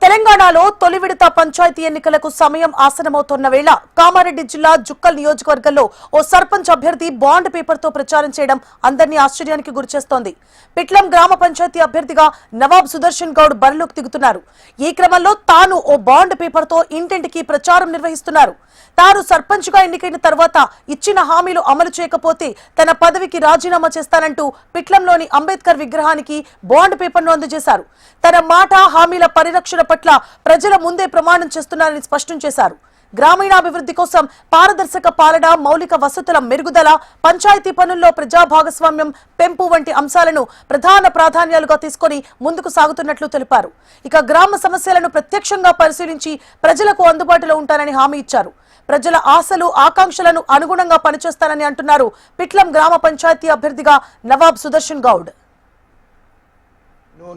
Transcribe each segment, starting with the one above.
తెలంగాణలో తొలి విడత పంచాయతీ ఎన్నికలకు సమయం ఆసనమవుతున్న వేళ కామారెడ్డి జిల్లా జుక్కల్ నియోజకవర్గంలో ఓ సర్పంచ్ అభ్యర్థి బాండ్ పేపర్తో ప్రచారం చేయడం అందరినీ ఆశ్చర్యానికి గురిచేస్తోంది. పిట్లం గ్రామ పంచాయతీ అభ్యర్థిగా నవాబ్ సుదర్శన్ గౌడ్ బరిలోకి దిగుతున్నారు. ఈ క్రమంలో తాను ఓ బాండ్ పేపర్తో ఇంటింటికి ప్రచారం నిర్వహిస్తున్నారు. తాను సర్పంచ్ గా ఎన్నికైన తర్వాత ఇచ్చిన హామీలు అమలు చేయకపోతే తన పదవికి రాజీనామా చేస్తానంటూ పిట్లంలోని అంబేద్కర్ విగ్రహానికి బాండ్ పేపర్ను అందజేశారు. తన మాట హామీల పరిరక్షణ పట్ల ప్రజల ముందే ప్రమాణం చేస్తున్నారని స్పష్టం చేశారు. గ్రామీణాభివృద్ధి కోసం పారదర్శక పాలన, మౌలిక వసతుల మెరుగుదల, పంచాయతీ పనుల్లో ప్రజా భాగస్వామ్యం పెంపు వంటి అంశాలను ప్రధాన ప్రాధాన్యాలుగా తీసుకుని ముందుకు సాగుతున్నట్లు తెలిపారు. ఇక గ్రామ సమస్యలను ప్రత్యక్షంగా పరిశీలించి ప్రజలకు అందుబాటులో ఉంటానని హామీ ఇచ్చారు. ప్రజల ఆశలు, ఆకాంక్షలను అనుగుణంగా పనిచేస్తానని అంటున్నారు పిట్లం గ్రామ పంచాయతీ అభ్యర్థిగా నవాబ్ సుదర్శన్ గౌడ్.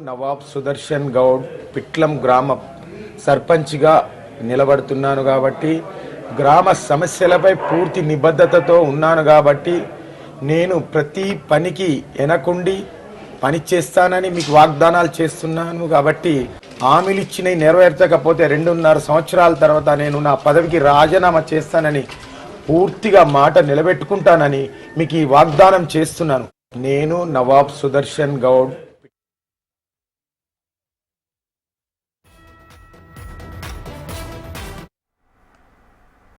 నవాబ్ సుదర్శన్ గౌడ్ పిట్లం గ్రామ సర్పంచ్గా నిలబడుతున్నాను కాబట్టి, గ్రామ సమస్యలపై పూర్తి నిబద్ధతతో ఉన్నాను కాబట్టి, నేను ప్రతి పనికి వెనకుండి పని చేస్తానని మీకు వాగ్దానాలు చేస్తున్నాను కాబట్టి, హామీలు ఇచ్చినవి నెరవేర్చకపోతే 2.5 సంవత్సరాల తర్వాత నేను నా పదవికి రాజీనామా చేస్తానని పూర్తిగా మాట నిలబెట్టుకుంటానని మీకు ఈ వాగ్దానం చేస్తున్నాను. నేను నవాబ్ సుదర్శన్ గౌడ్